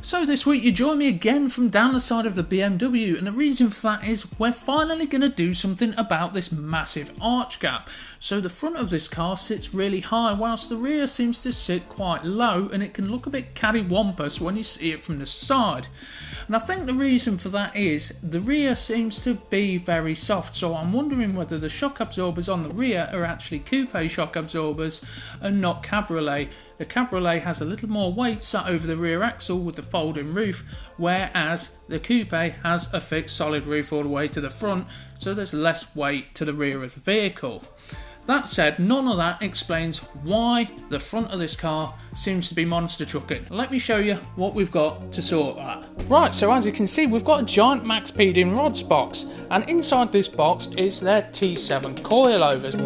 So this week you join me again from down the side of the BMW, and the reason for that is we're finally going to do something about this massive arch gap. So the front of this car sits really high whilst the rear seems to sit quite low, and it can look a bit cattywampus when you see it from the side. And I think the reason for that is the rear seems to be very soft, so I'm wondering whether the shock absorbers on the rear are actually coupe shock absorbers and not cabriolet. The cabriolet has a little more weight sat over the rear axle with the folding roof, whereas the coupe has a fixed solid roof all the way to the front, so there's less weight to the rear of the vehicle. That said, none of that explains why the front of this car seems to be monster trucking. Let me show you what we've got to sort that. Right, so as you can see, we've got a giant Maxpeeding Rods box, and inside this box is their T7 coilovers.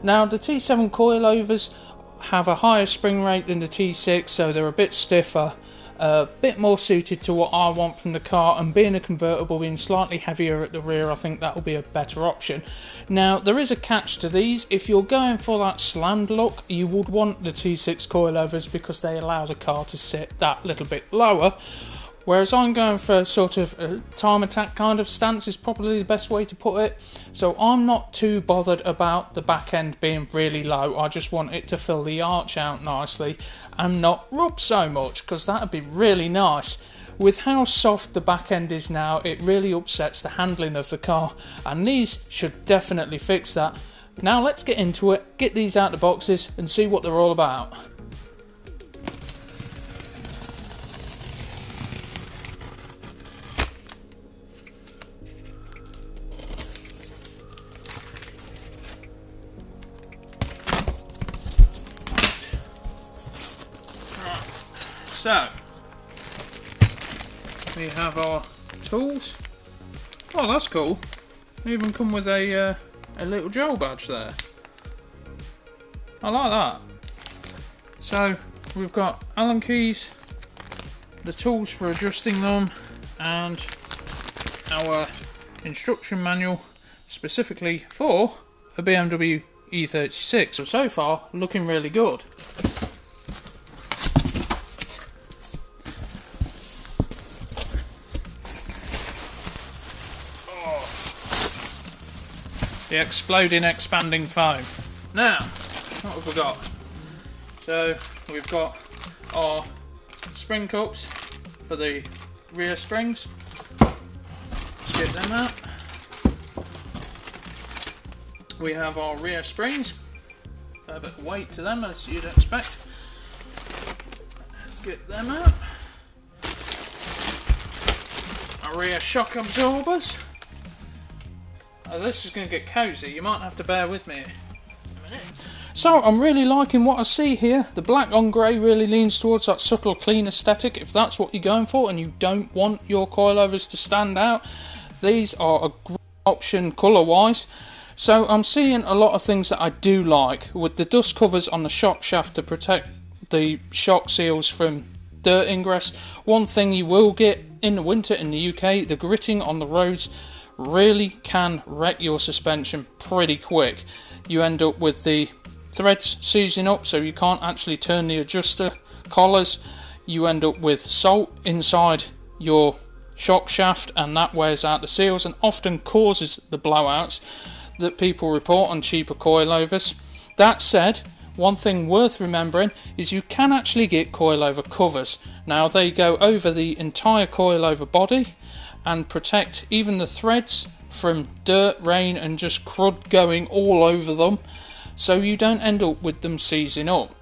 Now the T7 coilovers have a higher spring rate than the T6, so they're a bit stiffer, a bit more suited to what I want from the car, and being a convertible, being slightly heavier at the rear, I think that will be a better option. Now there is a catch to these. If you're going for that slammed look, you would want the T6 coilovers because they allow the car to sit that little bit lower. Whereas I'm going for sort of a time attack kind of stance is probably the best way to put it. So I'm not too bothered about the back end being really low. I just want it to fill the arch out nicely and not rub so much, because that would be really nice. With how soft the back end is now, it really upsets the handling of the car, and these should definitely fix that. Now let's get into it, get these out of the boxes and see what they're all about. So, we have our tools. Oh, that's cool. They even come with a little gel badge there. I like that. So, we've got Allen keys, the tools for adjusting them, and our instruction manual specifically for a BMW E36. So far, looking really good. The exploding, expanding foam. Now, what have we got? So, we've got our spring cups for the rear springs. Let's get them out. We have our rear springs. A bit of weight to them, as you'd expect. Let's get them out. Our rear shock absorbers. Oh, this is going to get cosy, you might have to bear with me a minute. So I'm really liking what I see here. The black on grey really leans towards that subtle clean aesthetic. If that's what you're going for and you don't want your coilovers to stand out, these are a great option colour wise. So I'm seeing a lot of things that I do like, with the dust covers on the shock shaft to protect the shock seals from dirt ingress. One thing you will get in the winter in the UK, the gritting on the roads really can wreck your suspension pretty quick. You end up with the threads seizing up, so you can't actually turn the adjuster collars. You end up with salt inside your shock shaft, and that wears out the seals and often causes the blowouts that people report on cheaper coilovers. That said, one thing worth remembering is you can actually get coilover covers. Now they go over the entire coilover body and protect even the threads from dirt, rain and just crud going all over them. so you don't end up with them seizing up.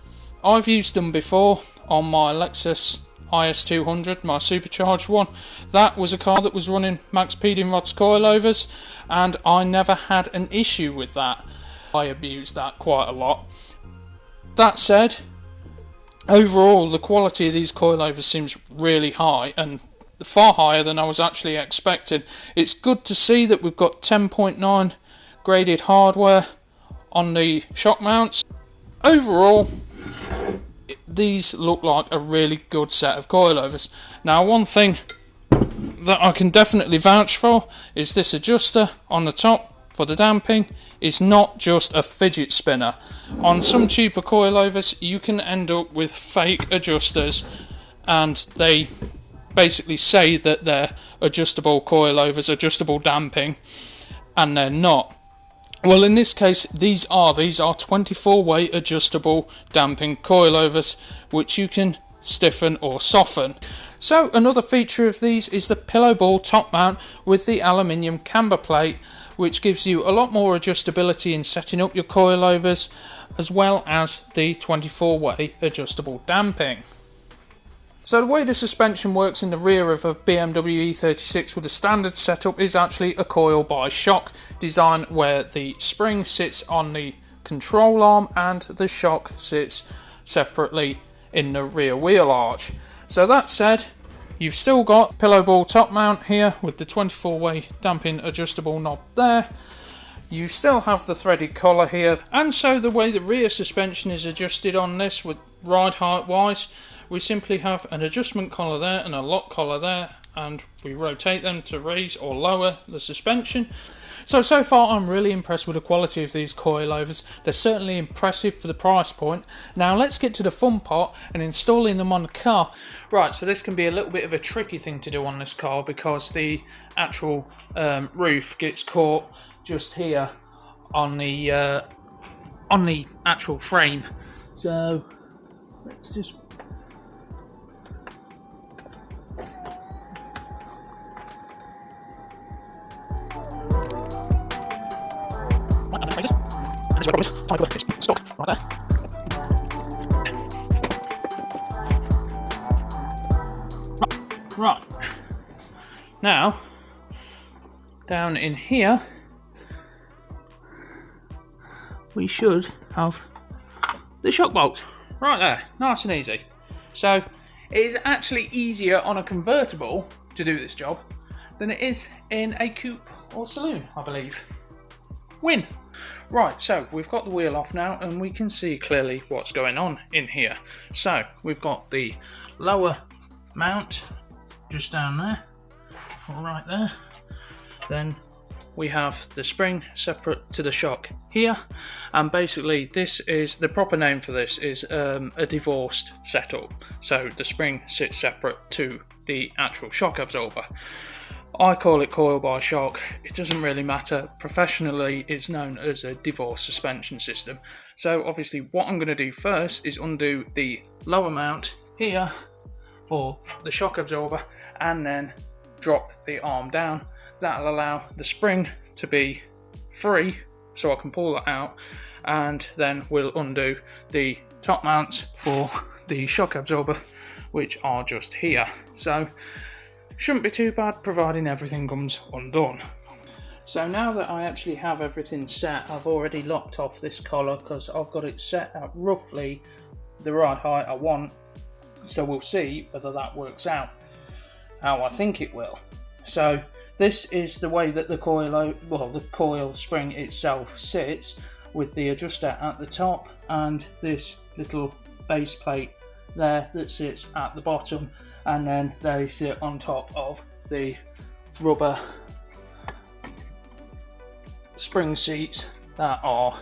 I've used them before on my Lexus IS200, my supercharged one. That was a car that was running Maxpeeding Rods Coilovers, and I never had an issue with that. I abused that quite a lot. That said, overall the quality of these coilovers seems really high, and far higher than I was actually expecting. It's good to see that we've got 10.9 graded hardware on the shock mounts. Overall, these look like a really good set of coilovers. Now, one thing that I can definitely vouch for is this adjuster on the top for the damping is not just a fidget spinner. On some cheaper coilovers you can end up with fake adjusters, and they basically say that they're adjustable coilovers, adjustable damping, and they're not. Well, in this case, these are 24-way adjustable damping coilovers, which you can stiffen or soften. So another feature of these is the pillow ball top mount with the aluminium camber plate, which gives you a lot more adjustability in setting up your coilovers, as well as the 24-way adjustable damping. So the way the suspension works in the rear of a BMW E36 with a standard setup is actually a coil by shock design, where the spring sits on the control arm and the shock sits separately in the rear wheel arch. So that said, you've still got pillow ball top mount here with the 24-way damping adjustable knob there. You still have the threaded collar here, and so the way the rear suspension is adjusted on this with ride height wise, we simply have an adjustment collar there and a lock collar there, and we rotate them to raise or lower the suspension. So far I'm really impressed with the quality of these coilovers. They're certainly impressive for the price point. Now let's get to the fun part and installing them on the car. Right, so this can be a little bit of a tricky thing to do on this car, because the actual roof gets caught just here on the actual frame. So let's just Right, now down in here we should have the shock bolt right there, nice and easy. So it is actually easier on a convertible to do this job than it is in a coupe or saloon, I believe. Win! Right, so we've got the wheel off now and we can see clearly what's going on in here. So we've got the lower mount just down there, right there. Then we have the spring separate to the shock here, and basically this is the proper name for this is a divorced setup. So the spring sits separate to the actual shock absorber. I call it coil by shock. It doesn't really matter. Professionally, it's known as a divorce suspension system. So obviously what I'm going to do first is undo the lower mount here for the shock absorber, and then drop the arm down. That'll allow the spring to be free so I can pull that out, and then we'll undo the top mounts for the shock absorber, which are just here. So shouldn't be too bad, providing everything comes undone. So now that I actually have everything set, I've already locked off this collar because I've got it set at roughly the ride height I want. So we'll see whether that works out how I think it will. So this is the way that the coil spring itself sits, with the adjuster at the top and this little base plate there that sits at the bottom, and then they sit on top of the rubber spring seats that are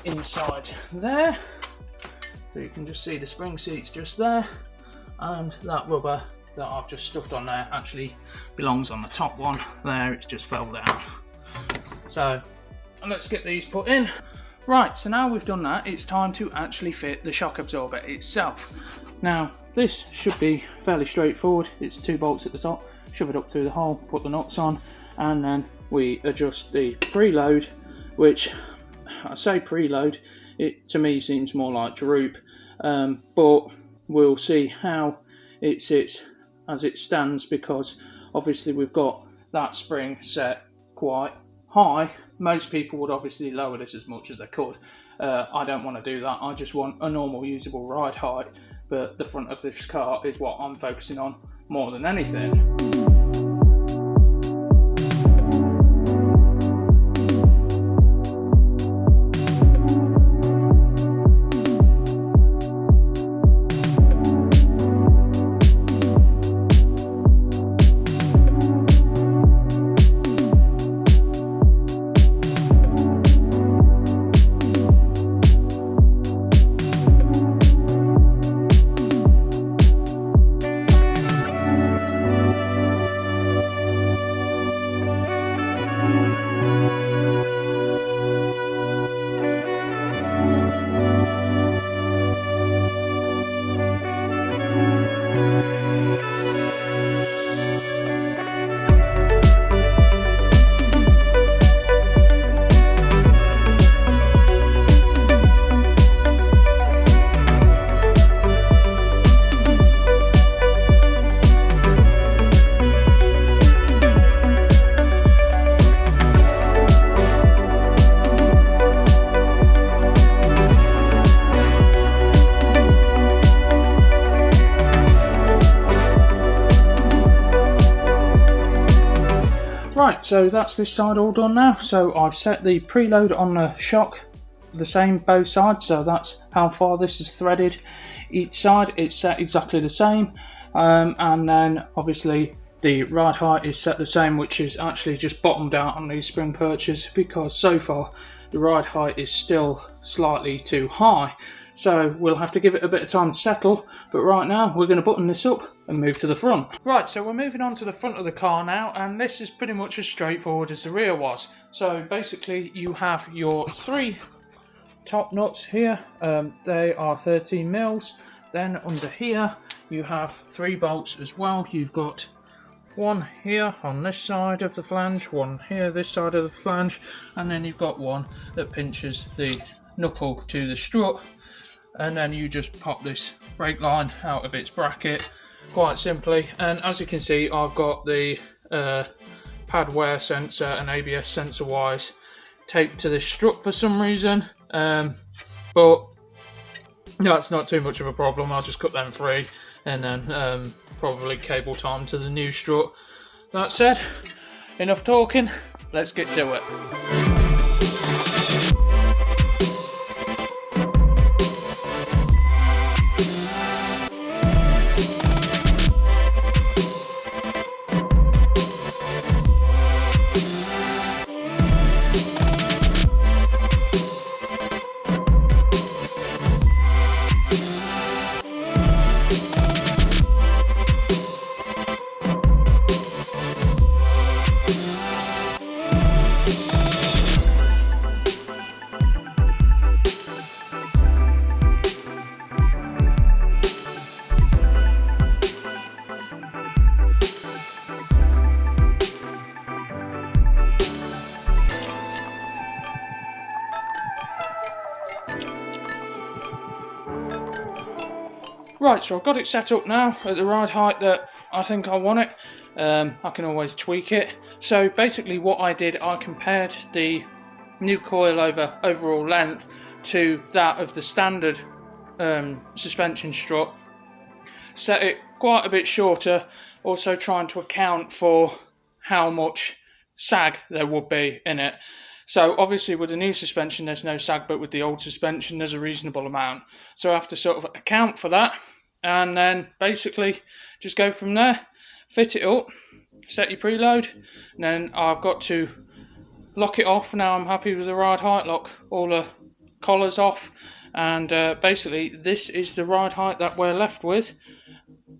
inside there. So you can just see the spring seats just there, and that rubber that I've just stuffed on there actually belongs on the top one there. It's just fell down. So let's get these put in. Right, so now we've done that, it's time to actually fit the shock absorber itself. Now this should be fairly straightforward. It's 2 bolts at the top, shove it up through the hole, put the nuts on, and then we adjust the preload, which I say preload, it to me seems more like droop, but we'll see how it sits as it stands, because obviously we've got that spring set quite high. Most people would obviously lower this as much as they could. I don't want to do that. I just want a normal usable ride height, but the front of this car is what I'm focusing on more than anything. Right, so that's this side all done now. So I've set the preload on the shock the same both sides, so that's how far this is threaded each side. It's set exactly the same, and then obviously the ride height is set the same, which is actually just bottomed out on these spring perches, because so far the ride height is still slightly too high. So we'll have to give it a bit of time to settle, but right now we're going to button this up and move to the front. Right, so we're moving on to the front of the car now, and this is pretty much as straightforward as the rear was. So basically you have your 3 top nuts here, they are 13 mils. Then under here you have 3 bolts as well. You've got one here on this side of the flange, one here this side of the flange, and then you've got one that pinches the knuckle to the strut. And then you just pop this brake line out of its bracket quite simply, and as you can see I've got the pad wear sensor and ABS sensor wires taped to the strut for some reason, but that's not too much of a problem. I'll just cut them free and then probably cable time to the new strut. That said, enough talking, let's get to it. Right, so I've got it set up now at the ride height that I think I want it. I can always tweak it. So basically what I did, I compared the new coilover overall length to that of the standard suspension strut. Set it quite a bit shorter, also trying to account for how much sag there would be in it. So obviously with the new suspension there's no sag, but with the old suspension there's a reasonable amount. So I have to sort of account for that, and then basically just go from there, fit it up, set your preload, and then I've got to lock it off. Now I'm happy with the ride height, lock all the collars off, and basically this is the ride height that we're left with.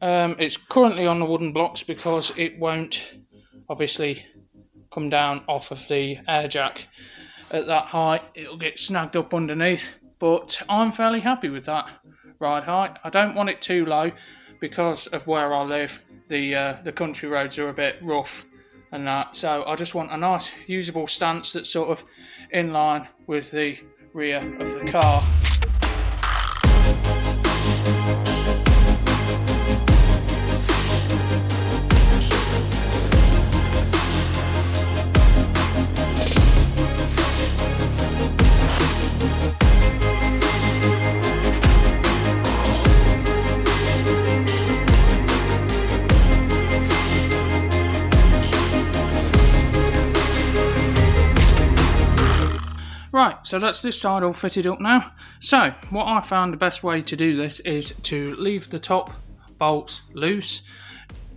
It's currently on the wooden blocks because it won't obviously come down off of the air jack at that height. It'll get snagged up underneath, but I'm fairly happy with that ride height. I don't want it too low because of where I live. The country roads are a bit rough, and that. So I just want a nice usable stance that's sort of in line with the rear of the car. Right, so that's this side all fitted up now. So what I found the best way to do this is to leave the top bolts loose,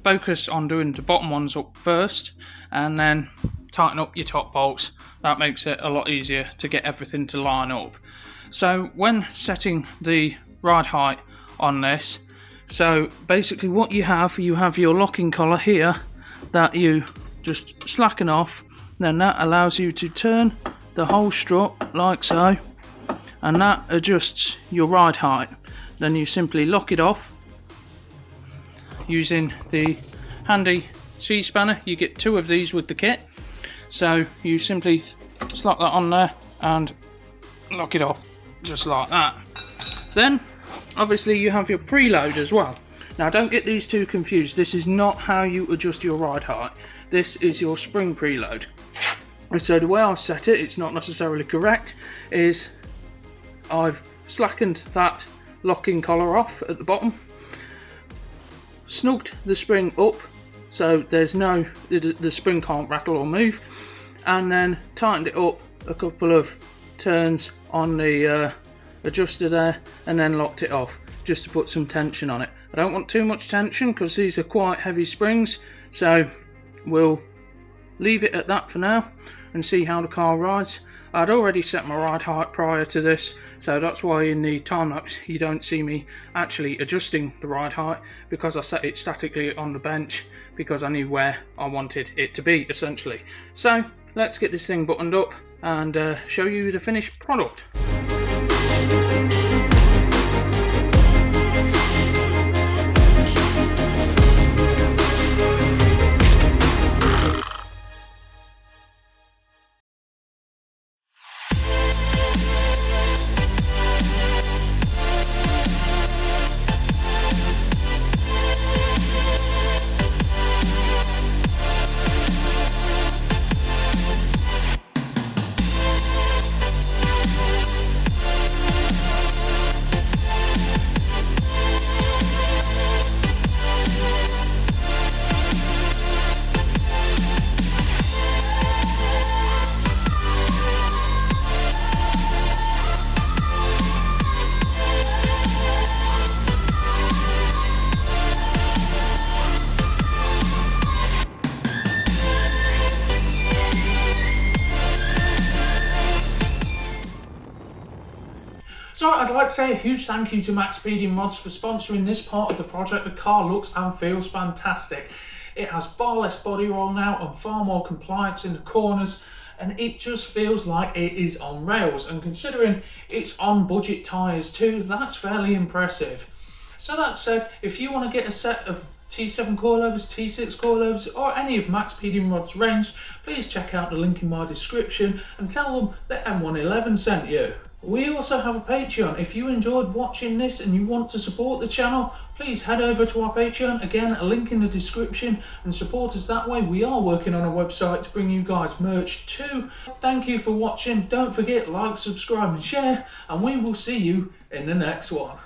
focus on doing the bottom ones up first, and then tighten up your top bolts. That makes it a lot easier to get everything to line up. So when setting the ride height on this, so basically what you have your locking collar here that you just slacken off, then that allows you to turn the whole strut like so, and that adjusts your ride height. Then you simply lock it off using the handy C-spanner. You get 2 of these with the kit, so you simply slot that on there and lock it off just like that. Then obviously you have your preload as well. Now don't get these two confused, this is not how you adjust your ride height, this is your spring preload. So the way I've set it, it's not necessarily correct, is I've slackened that locking collar off at the bottom, snugged the spring up so there's no, the spring can't rattle or move, and then tightened it up a couple of turns on the adjuster there, and then locked it off just to put some tension on it. I don't want too much tension because these are quite heavy springs, so we'll leave it at that for now and see how the car rides. I'd already set my ride height prior to this, so that's why in the time lapse you don't see me actually adjusting the ride height, because I set it statically on the bench because I knew where I wanted it to be essentially. So let's get this thing buttoned up and show you the finished product. So I'd like to say a huge thank you to Maxpeeding Rods for sponsoring this part of the project. The car looks and feels fantastic. It has far less body roll now and far more compliance in the corners, and it just feels like it is on rails, and considering it's on budget tyres too, that's fairly impressive. So that said, if you want to get a set of T7 coilovers, T6 coilovers, or any of Maxpeeding Rods range, please check out the link in my description and tell them that M-oneeleven sent you. We also have a Patreon. If you enjoyed watching this and you want to support the channel, please head over to our Patreon. Again, a link in the description, and support us that way. We are working on a website to bring you guys merch too. Thank you for watching. Don't forget, like, subscribe and share, and we will see you in the next one.